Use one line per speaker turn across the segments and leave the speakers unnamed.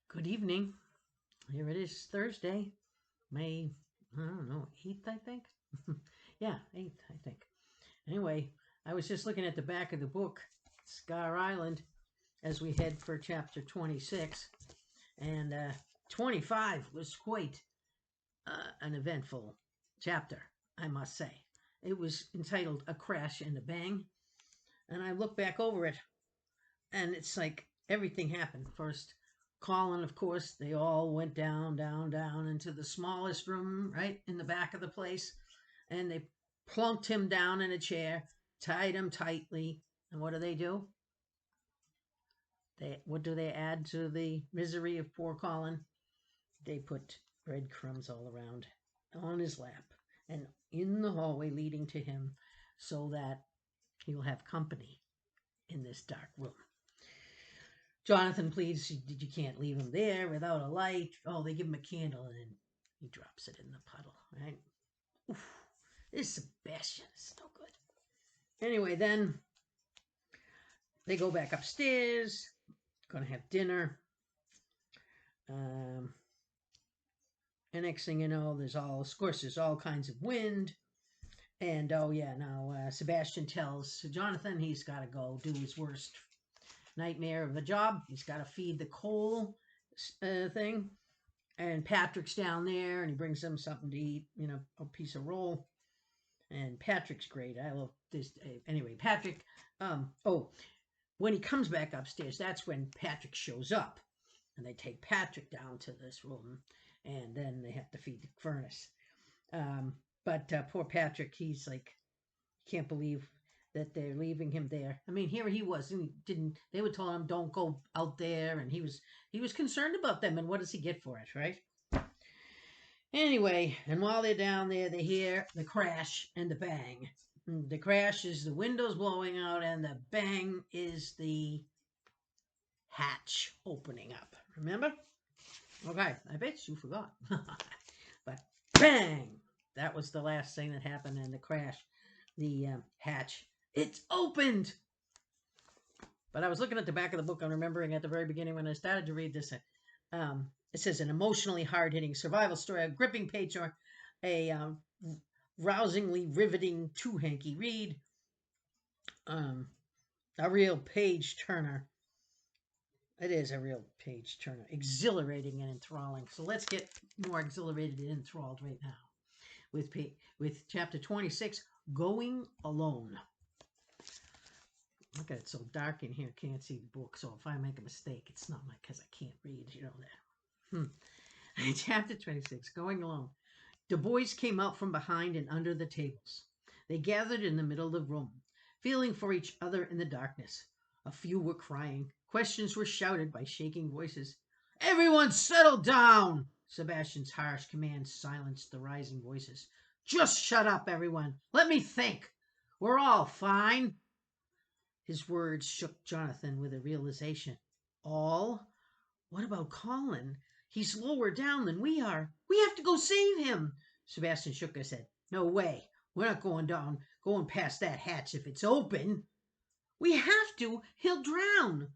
Good evening. Here it is, Thursday, May, I don't know, 8th, I think. Yeah, 8th, I think. Anyway, I was just looking at the back of the book, Scar Island, as we head for chapter 26. And 25 was quite an eventful chapter, I must say. It was entitled A Crash and a Bang. And I look back over it, and it's like everything happened. First, Colin, of course, they all went down, down, down into the smallest room right in the back of the place, and they plunked him down in a chair, tied him tightly. And what do? What do they add to the misery of poor Colin? They put breadcrumbs all around on his lap and in the hallway leading to him, so that he'll have company in this dark room. Jonathan pleads, you can't leave him there without a light. Oh, they give him a candle, and then he drops it in the puddle, right? Oof, this Sebastian is so good. Anyway, then they go back upstairs, gonna have dinner. Um, and next thing you know, of course, there's all kinds of wind. And oh yeah, now Sebastian tells Jonathan he's got to go do his worst nightmare of a job. He's got to feed the coal thing. And Patrick's down there, and he brings them something to eat, a piece of roll. And Patrick's great. I love this. Anyway, Patrick. When he comes back upstairs, that's when Patrick shows up, and they take Patrick down to this room, and then they have to feed the furnace. But poor Patrick, he's like, can't believe that they're leaving him there. I mean, here he was, and he didn't. They would tell him, "Don't go out there," and he was concerned about them. And what does he get for it, right? Anyway, and while they're down there, they hear the crash and the bang. The crash is the windows blowing out, and the bang is the hatch opening up. Remember? Okay, I bet you forgot. But bang! That was the last thing that happened, and the crash, the hatch, it's opened. But I was looking at the back of the book. I'm remembering at the very beginning when I started to read this. It says an emotionally hard-hitting survival story, a gripping page, or a rousingly riveting two-hanky read, a real page turner. It is a real page turner, exhilarating and enthralling. So let's get more exhilarated and enthralled right now with chapter 26, Going Alone. Look at it, so dark in here, can't see the book. So if I make a mistake, it's not because I can't read, you know that. Chapter 26, Going Alone. The boys came out from behind and under the tables. They gathered in the middle of the room, feeling for each other in the darkness. A few were crying. Questions were shouted by shaking voices. Everyone settle down! Sebastian's harsh command silenced the rising voices. Just shut up, everyone. Let me think. We're all fine. His words shook Jonathan with a realization. All? What about Colin? He's lower down than we are. We have to go save him. Sebastian shook his head. No way. We're not going past that hatch if it's open. We have to. He'll drown.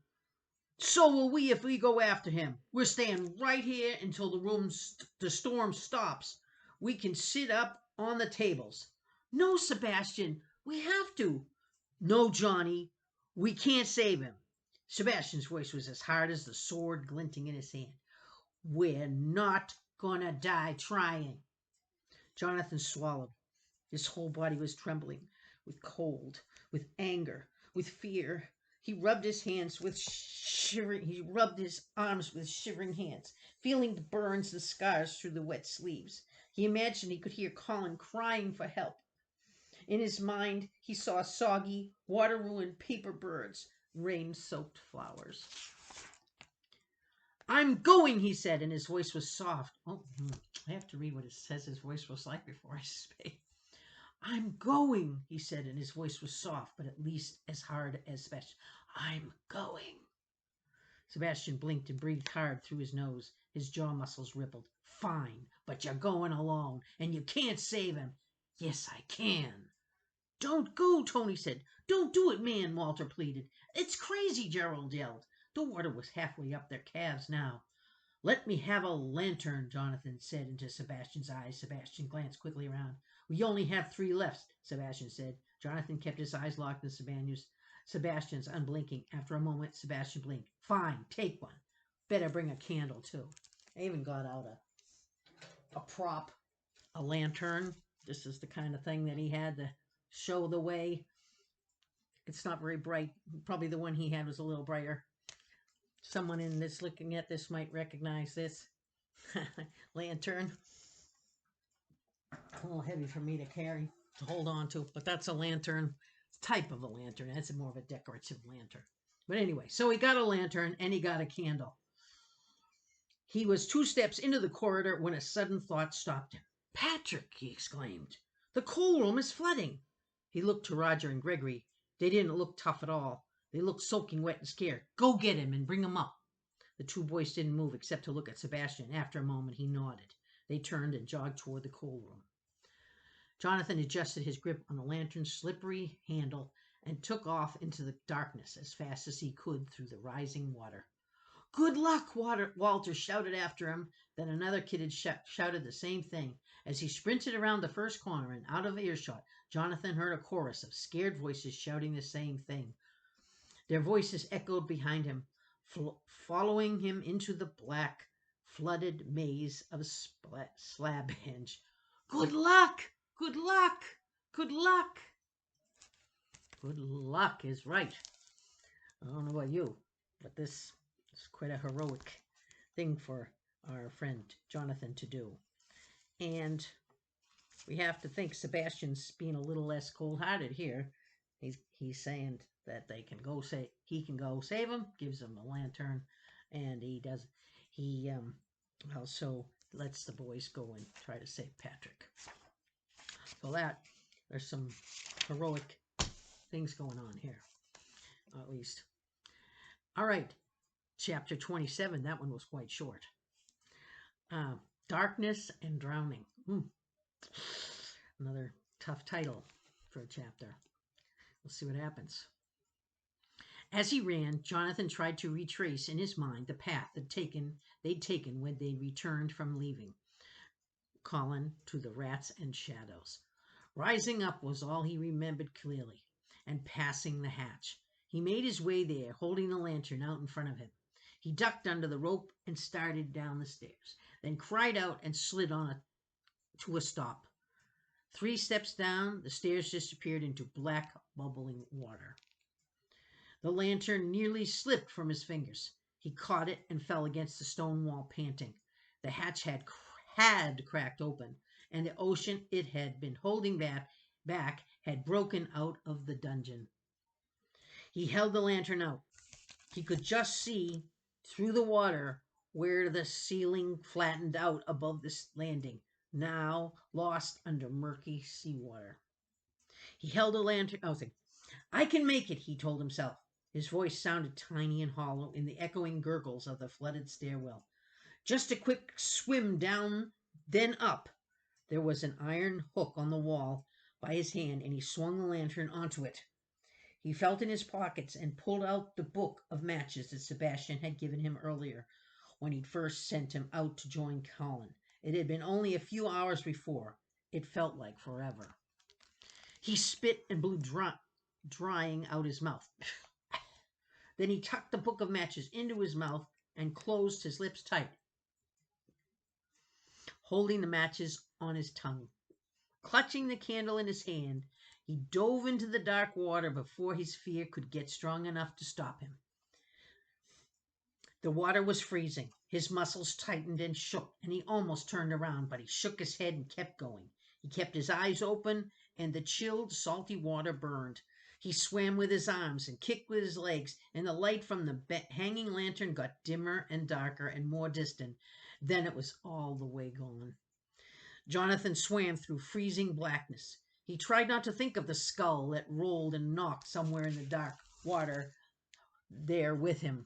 So will we if we go after him. We're staying right here until the storm stops. We can sit up on the tables. No, Sebastian, we have to. No, Johnny, we can't save him. Sebastian's voice was as hard as the sword glinting in his hand. We're not gonna die trying. Jonathan swallowed. His whole body was trembling with cold, with anger, with fear. He rubbed his arms with shivering hands, feeling the burns and scars through the wet sleeves. He imagined he could hear Colin crying for help. In his mind, he saw soggy, water-ruined paper birds, rain-soaked flowers. I'm going, he said, and his voice was soft. Oh, I have to read what it says his voice was like before I speak. I'm going, he said, and his voice was soft, but at least as hard as Sebastian. I'm going. Sebastian blinked and breathed hard through his nose. His jaw muscles rippled. Fine, but you're going alone, and you can't save him. Yes, I can. Don't go, Tony said. Don't do it, man, Walter pleaded. It's crazy, Gerald yelled. The water was halfway up their calves now. Let me have a lantern, Jonathan said into Sebastian's eyes. Sebastian glanced quickly around. We only have 3 left, Sebastian said. Jonathan kept his eyes locked on Sebastian's, unblinking. After a moment, Sebastian blinked. Fine, take one. Better bring a candle, too. I even got out a prop, a lantern. This is the kind of thing that he had to show the way. It's not very bright. Probably the one he had was a little brighter. Someone in this looking at this might recognize this. Lantern. A little heavy for me to carry, to hold on to, but that's a lantern. Type of a lantern. That's more of a decorative lantern. But anyway, so he got a lantern and he got a candle. He was 2 steps into the corridor when a sudden thought stopped him. Patrick, he exclaimed. The coal room is flooding. He looked to Roger and Gregory. They didn't look tough at all. They looked soaking wet and scared. Go get him and bring him up. The 2 boys didn't move except to look at Sebastian. After a moment, he nodded. They turned and jogged toward the coal room. Jonathan adjusted his grip on the lantern's slippery handle and took off into the darkness as fast as he could through the rising water. Good luck, Walter shouted after him. Then another kid had shouted the same thing. As he sprinted around the first corner and out of earshot, Jonathan heard a chorus of scared voices shouting the same thing. Their voices echoed behind him, following him into the black, flooded maze of Slabhenge. Good luck! Good luck! Good luck! Good luck is right. I don't know about you, but this is quite a heroic thing for our friend Jonathan to do. And we have to think Sebastian's being a little less cold-hearted here. He's saying that he can go save him, gives him a lantern, and he also lets the boys go and try to save Patrick. So there's some heroic things going on here, at least. All right, chapter 27. That one was quite short. Darkness and Drowning. Another tough title for a chapter. We'll see what happens. As he ran, Jonathan tried to retrace in his mind the path they'd taken when they returned from leaving Colin to the rats and shadows. Rising up was all he remembered clearly, and passing the hatch. He made his way there, holding the lantern out in front of him. He ducked under the rope and started down the stairs, then cried out and slid to a stop. 3 steps down, the stairs disappeared into black, bubbling water. The lantern nearly slipped from his fingers. He caught it and fell against the stone wall, panting. The hatch had cracked open, and the ocean it had been holding back had broken out of the dungeon. He held the lantern out. He could just see through the water where the ceiling flattened out above the landing, now lost under murky seawater. He held the lantern. I can make it, he told himself. His voice sounded tiny and hollow in the echoing gurgles of the flooded stairwell. Just a quick swim down, then up. There was an iron hook on the wall by his hand, and he swung the lantern onto it. He felt in his pockets and pulled out the book of matches that Sebastian had given him earlier when he'd first sent him out to join Colin. It had been only a few hours before. It felt like forever. He spit and blew drying out his mouth. Then he tucked the book of matches into his mouth and closed his lips tight, holding the matches on his tongue. Clutching the candle in his hand, he dove into the dark water before his fear could get strong enough to stop him. The water was freezing. His muscles tightened and shook, and he almost turned around, but he shook his head and kept going. He kept his eyes open, and the chilled, salty water burned. He swam with his arms and kicked with his legs, and the light from the hanging lantern got dimmer and darker and more distant. Then it was all the way gone. Jonathan swam through freezing blackness. He tried not to think of the skull that rolled and knocked somewhere in the dark water there with him.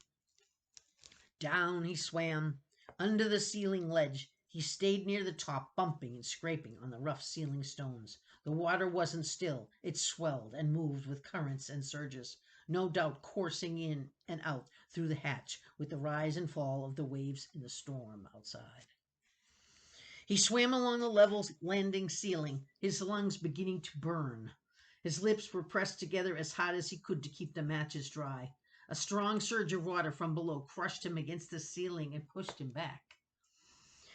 Down he swam, under the ceiling ledge. He stayed near the top, bumping and scraping on the rough ceiling stones. The water wasn't still. It swelled and moved with currents and surges, no doubt coursing in and out through the hatch with the rise and fall of the waves in the storm outside. He swam along the level landing ceiling, his lungs beginning to burn. His lips were pressed together as hard as he could to keep the matches dry. A strong surge of water from below crushed him against the ceiling and pushed him back.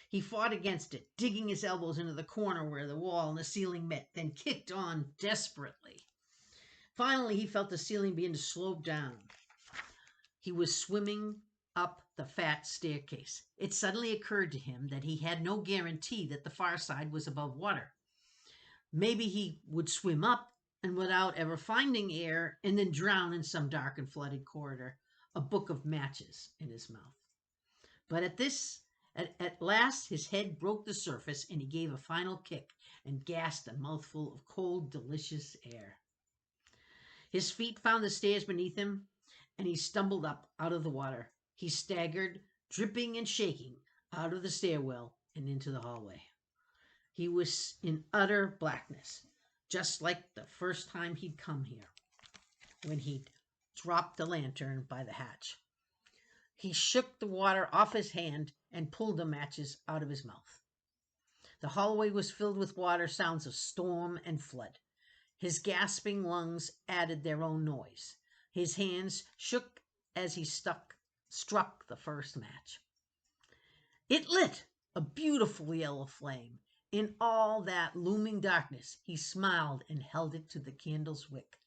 He fought against it, digging his elbows into the corner where the wall and the ceiling met, then kicked on desperately. Finally, he felt the ceiling begin to slope down. He was swimming up the fat staircase. It suddenly occurred to him that he had no guarantee that the far side was above water. Maybe he would swim up and without ever finding air and then drown in some dark and flooded corridor, a book of matches in his mouth. But at last his head broke the surface and he gave a final kick and gasped a mouthful of cold, delicious air. His feet found the stairs beneath him and he stumbled up out of the water. He staggered, dripping and shaking, out of the stairwell and into the hallway. He was in utter blackness, just like the first time he'd come here, when he'd dropped the lantern by the hatch. He shook the water off his hand and pulled the matches out of his mouth. The hallway was filled with water, sounds of storm and flood. His gasping lungs added their own noise. His hands shook as he struck the first match. It lit a beautiful yellow flame. In all that looming darkness, he smiled and held it to the candle's wick.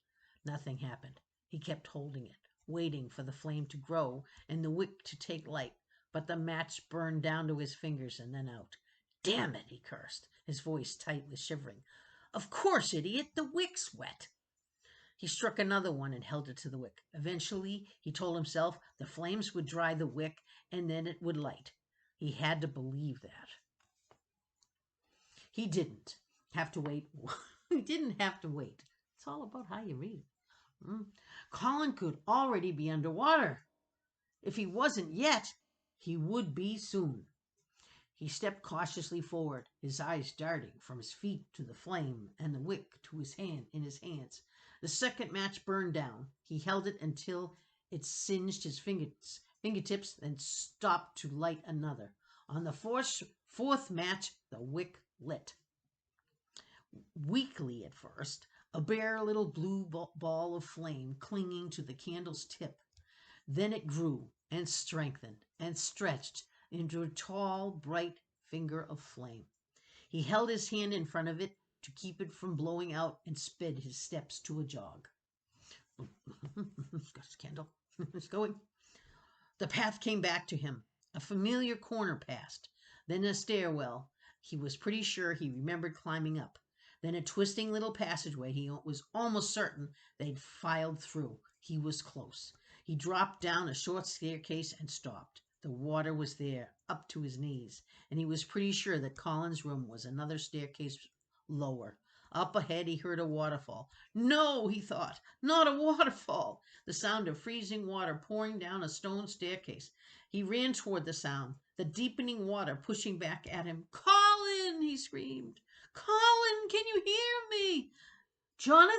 Nothing happened. He kept holding it, waiting for the flame to grow and the wick to take light, but the match burned down to his fingers and then out. Damn it, he cursed, his voice tight with shivering. Of course, idiot, the wick's wet. He struck another one and held it to the wick. Eventually, he told himself the flames would dry the wick and then it would light. He had to believe that. He didn't have to wait. He didn't have to wait. It's all about how you read it. Colin could already be underwater. If he wasn't yet, he would be soon. He stepped cautiously forward, his eyes darting from his feet to the flame and the wick to his hands. The second match burned down. He held it until it singed his fingertips, then stopped to light another. On the fourth match, the wick lit. Weakly at first, a bare little blue ball of flame clinging to the candle's tip. Then it grew and strengthened and stretched into a tall, bright finger of flame. He held his hand in front of it to keep it from blowing out and sped his steps to a jog. Got his candle. It's going. The path came back to him. A familiar corner passed. Then a stairwell. He was pretty sure he remembered climbing up. Then a twisting little passageway he was almost certain they'd filed through. He was close. He dropped down a short staircase and stopped. The water was there, up to his knees, and he was pretty sure that Colin's room was another staircase lower. Up ahead he heard a waterfall. No, he thought, not a waterfall. The sound of freezing water pouring down a stone staircase. He ran toward the sound, the deepening water pushing back at him. Colin, he screamed. Colin, can you hear me? Jonathan?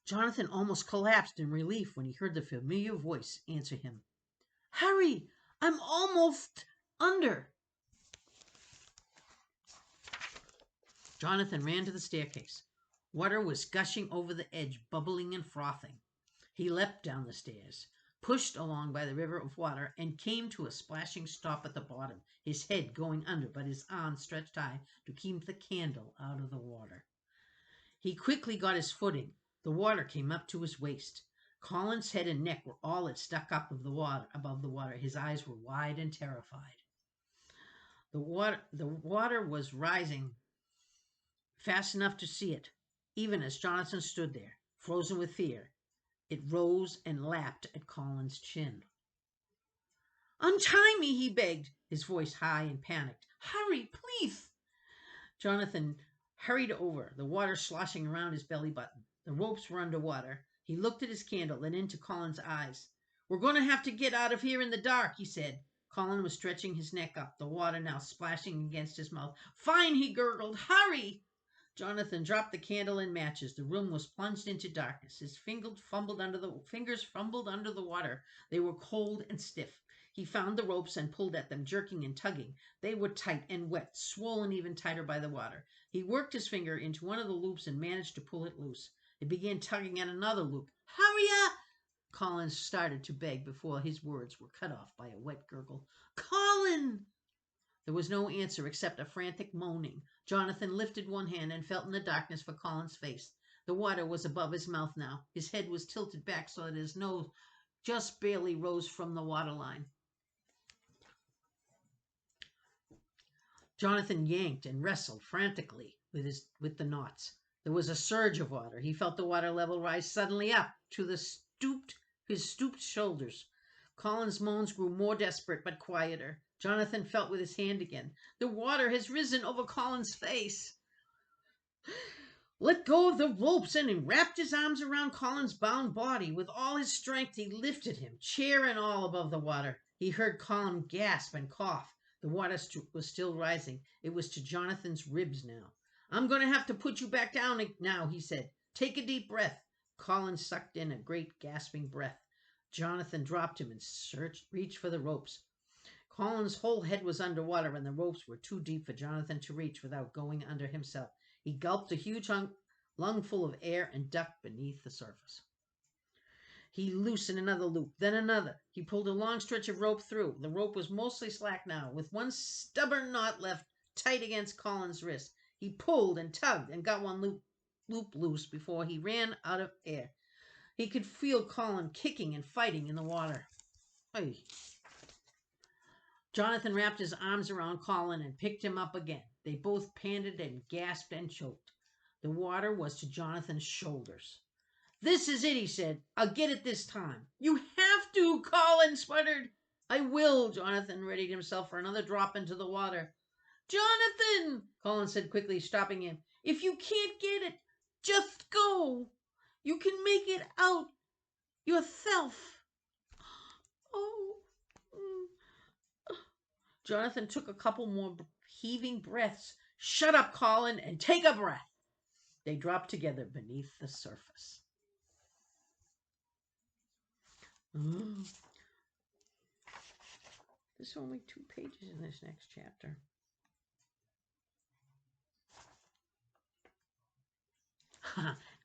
Jonathan almost collapsed in relief when he heard the familiar voice answer him. Hurry, I'm almost under. Jonathan ran to the staircase. Water was gushing over the edge, bubbling and frothing. He leapt down the stairs, pushed along by the river of water, and came to a splashing stop at the bottom, his head going under, but his arms stretched high to keep the candle out of the water. He quickly got his footing. The water came up to his waist. Colin's head and neck were all that stuck up above the water. His eyes were wide and terrified. The water was rising fast enough to see it, even as Jonathan stood there, frozen with fear. It rose and lapped at Colin's chin. Untie me, he begged, his voice high and panicked. Hurry, please. Jonathan hurried over, the water sloshing around his belly button. The ropes were underwater. He looked at his candle, then into Colin's eyes. We're going to have to get out of here in the dark, he said. Colin was stretching his neck up, the water now splashing against his mouth. Fine, he gurgled. Hurry! Jonathan dropped the candle and matches. The room was plunged into darkness. His fingers fumbled under the water. They were cold and stiff. He found the ropes and pulled at them, jerking and tugging. They were tight and wet, swollen even tighter by the water. He worked his finger into one of the loops and managed to pull it loose. He began tugging at another loop. Hurry up! Collins started to beg before his words were cut off by a wet gurgle. Colin! There was no answer except a frantic moaning. Jonathan lifted one hand and felt in the darkness for Colin's face. The water was above his mouth now. His head was tilted back so that his nose just barely rose from the waterline. Jonathan yanked and wrestled frantically with the knots. There was a surge of water. He felt the water level rise suddenly up to his stooped shoulders. Colin's moans grew more desperate but quieter. Jonathan felt with his hand again. The water has risen over Colin's face. Let go of the ropes and he wrapped his arms around Colin's bound body. With all his strength, he lifted him, chair and all, above the water. He heard Colin gasp and cough. The water was still rising. It was to Jonathan's ribs now. I'm going to have to put you back down now, he said. Take a deep breath. Colin sucked in a great gasping breath. Jonathan dropped him and reached for the ropes. Colin's whole head was underwater, and the ropes were too deep for Jonathan to reach without going under himself. He gulped a huge lungful of air and ducked beneath the surface. He loosened another loop, then another. He pulled a long stretch of rope through. The rope was mostly slack now, with one stubborn knot left tight against Colin's wrist. He pulled and tugged and got one loop loose before he ran out of air. He could feel Colin kicking and fighting in the water. Hey. Jonathan wrapped his arms around Colin and picked him up again. They both panted and gasped and choked. The water was to Jonathan's shoulders. This is it, he said. I'll get it this time. You have to, Colin sputtered. I will, Jonathan readied himself for another drop into the water. Jonathan, Colin said quickly, stopping him. If you can't get it, just go. You can make it out yourself. Oh. Jonathan took a couple more heaving breaths. Shut up, Colin, and take a breath. They dropped together beneath the surface. There's only 2 pages in this next chapter.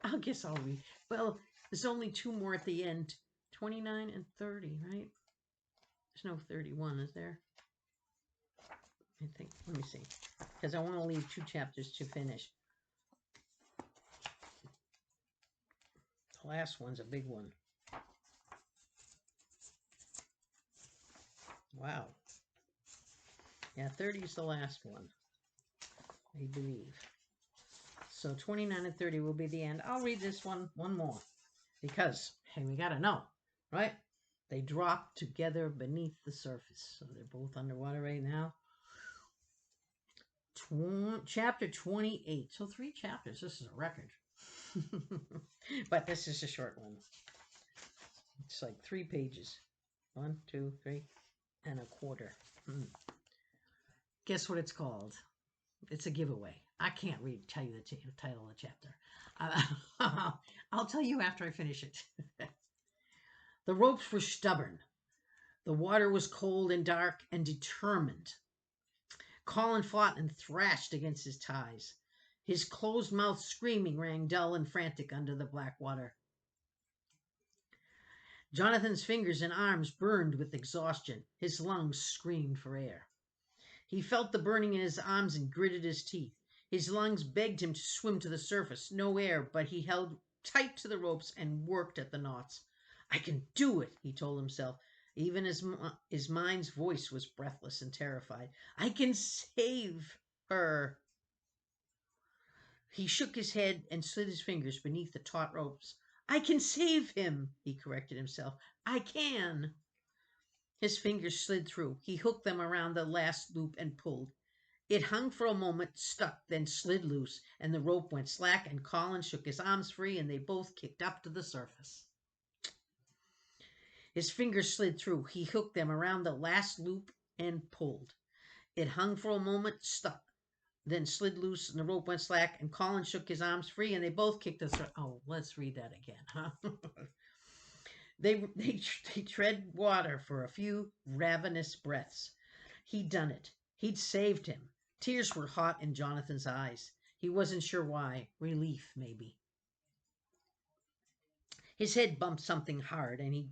I guess I'll read. Well, there's only 2 more at the end. 29 and 30, right? There's no 31, is there? I think, let me see, because I want to leave 2 chapters to finish. The last one's a big one. Wow. Yeah, 30 is the last one, I believe. So 29 and 30 will be the end. I'll read this one more, because, hey, we got to know, right? They drop together beneath the surface. So they're both underwater right now. Chapter 28. So 3 chapters. This is a record. But this is a short one. It's like 3 pages. 1, 2, 3 and a quarter. Guess what it's called? It's a giveaway. I can't tell you the title of the chapter. I'll tell you after I finish it. The ropes were stubborn. The water was cold and dark and determined. Colin fought and thrashed against his ties. His closed mouth screaming rang dull and frantic under the black water. Jonathan's fingers and arms burned with exhaustion. His lungs screamed for air. He felt the burning in his arms and gritted his teeth. His lungs begged him to swim to the surface. No air, but he held tight to the ropes and worked at the knots. I can do it, he told himself. Even his mind's voice was breathless and terrified. I can save her. He shook his head and slid his fingers beneath the taut ropes. I can save him, he corrected himself. I can. His fingers slid through. He hooked them around the last loop and pulled. It hung for a moment, stuck, then slid loose, and the rope went slack, and Colin shook his arms free, and they both kicked up to the surface. His fingers slid through. He hooked them around the last loop and pulled. It hung for a moment, stuck, then slid loose and the rope went slack and Colin shook his arms free and they both kicked us. Oh, let's read that again, huh? They tread water for a few ravenous breaths. He'd done it. He'd saved him. Tears were hot in Jonathan's eyes. He wasn't sure why. Relief, maybe. His head bumped something hard and he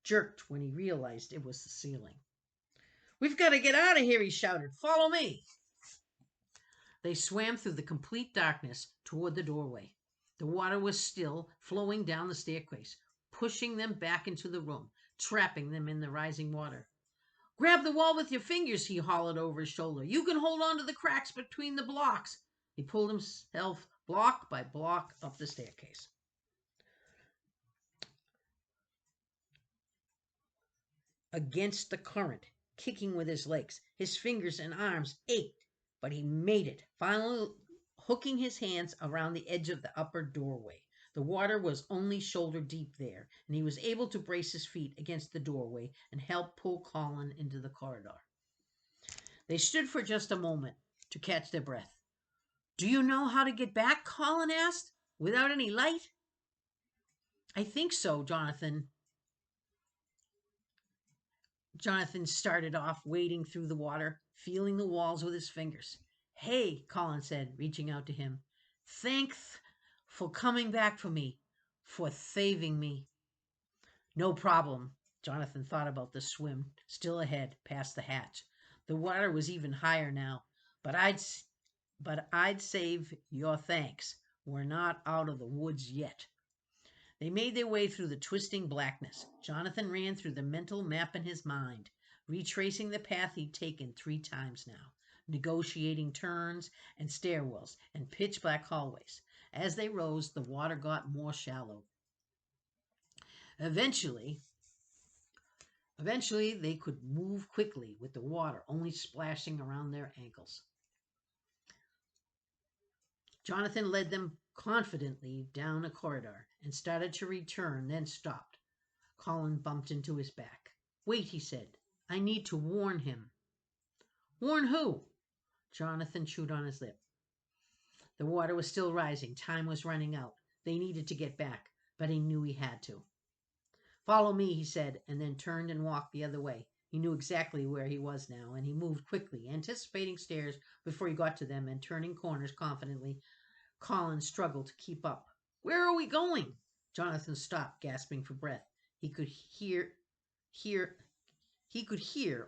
jerked when he realized it was the ceiling. "We've got to get out of here," he shouted. "Follow me." They swam through the complete darkness toward the doorway. The water was still flowing down the staircase, pushing them back into the room, trapping them in the rising water. "Grab the wall with your fingers," he hollered over his shoulder. "You can hold on to the cracks between the blocks." He pulled himself block by block up the staircase. Against the current, kicking with his legs. His fingers and arms ached, but he made it, finally hooking his hands around the edge of the upper doorway. The water was only shoulder deep there, and he was able to brace his feet against the doorway and help pull Colin into the corridor. They stood for just a moment to catch their breath. "Do you know how to get back?" Colin asked. "Without any light?" "I think so," Jonathan started off, wading through the water, feeling the walls with his fingers. "Hey," Colin said, reaching out to him. "Thanks for coming back for me, for saving me." "No problem." Jonathan thought about the swim still ahead past the hatch. The water was even higher now. But I'd save your thanks. We're not out of the woods yet." They made their way through the twisting blackness. Jonathan ran through the mental map in his mind, retracing the path he'd taken 3 times now, negotiating turns and stairwells and pitch-black hallways. As they rose, the water got more shallow. Eventually, they could move quickly with the water only splashing around their ankles. Jonathan led them confidently down a corridor and started to return, then stopped. Colin bumped into his back. "Wait," he said. "I need to warn him." "Warn who?" Jonathan chewed on his lip. The water was still rising. Time was running out. They needed to get back, but he knew he had to. "Follow me," he said, and then turned and walked the other way. He knew exactly where he was now, and he moved quickly, anticipating stairs before he got to them and turning corners confidently. Colin struggled to keep up. "Where are we going?" Jonathan stopped, gasping for breath. He could hear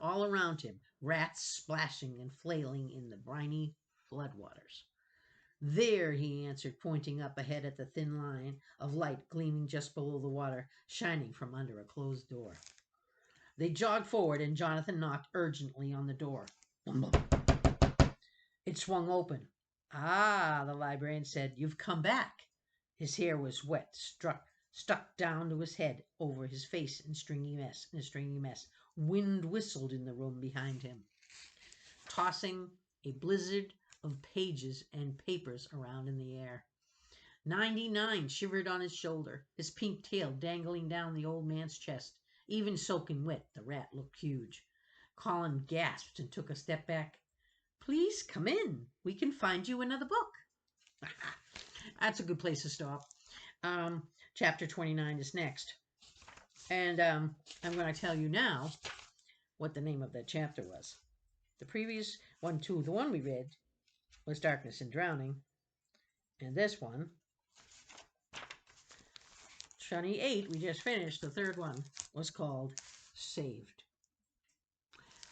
all around him rats splashing and flailing in the briny floodwaters. "There," he answered, pointing up ahead at the thin line of light gleaming just below the water, shining from under a closed door. They jogged forward, and Jonathan knocked urgently on the door. It swung open. "Ah," the librarian said, "you've come back." His hair was wet, stuck down to his head, over his face in a stringy mess. Wind whistled in the room behind him, tossing a blizzard of pages and papers around in the air. 99 shivered on his shoulder, his pink tail dangling down the old man's chest. Even soaking wet, the rat looked huge. Colin gasped and took a step back. "Please come in. We can find you another book." That's a good place to stop. Chapter 29 is next. And I'm going to tell you now what the name of that chapter was. The previous one, the one we read, was Darkness and Drowning. And this one, 28, we just finished, the third one, was called Saved.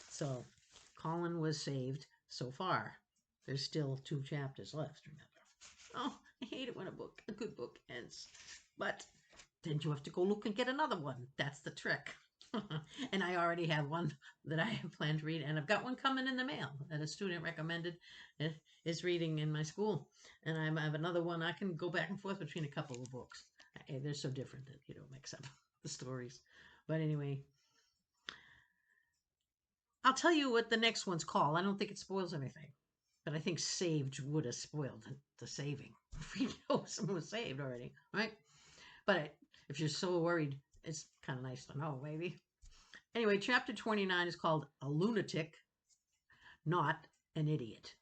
So, Colin was saved so far. There's still 2 chapters left, remember. Oh, I hate it when a good book ends. But then you have to go look and get another one. That's the trick. And I already have one that I have planned to read, and I've got one coming in the mail that a student recommended is reading in my school. And I have another one. I can go back and forth between a couple of books. They're so different that you don't mix up the stories. But anyway, I'll tell you what the next one's called. I don't think it spoils anything. But I think saved would have spoiled the saving. We know someone was saved already, right? But if you're so worried, it's kind of nice to know, maybe. Anyway, chapter 29 is called A Lunatic, Not an Idiot.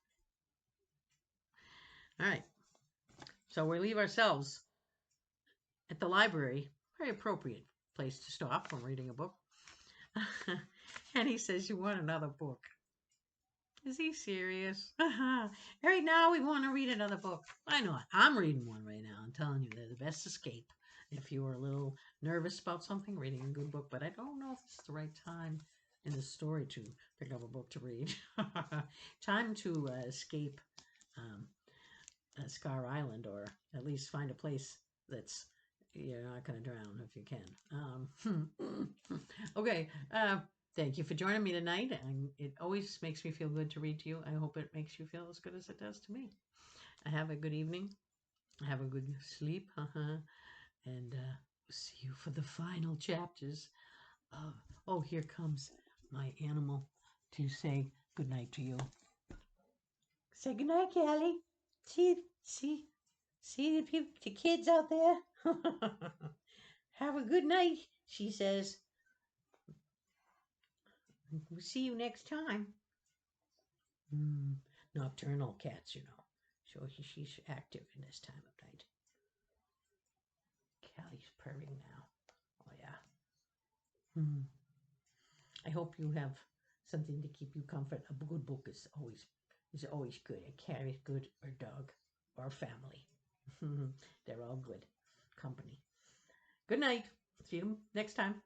All right. So we leave ourselves at the library. Very appropriate place to stop when reading a book. And he says, "You want another book?" Is he serious? Right now, we want to read another book. Why not? I'm reading one right now. I'm telling you, they're the best escape. If you were a little nervous about something, reading a good book, but I don't know if it's the right time in the story to pick up a book to read. Time to escape um, Scar Island, or at least find a place that's you're not going to drown if you can. Okay. Thank you for joining me tonight. And it always makes me feel good to read to you. I hope it makes you feel as good as it does to me. Have a good evening. Have a good sleep. And see you for the final chapters of. Oh, here comes my animal to say good night to you. Say good night, Callie. See the people, the kids out there. Have a good night, she says. We'll see you next time. Nocturnal cats, you know. So she's active in this time of night. Callie's purring now. Oh yeah. I hope you have something to keep you comfort. A good book is always good. A cat is good, or dog, or family. They're all good company. Good night. See you next time.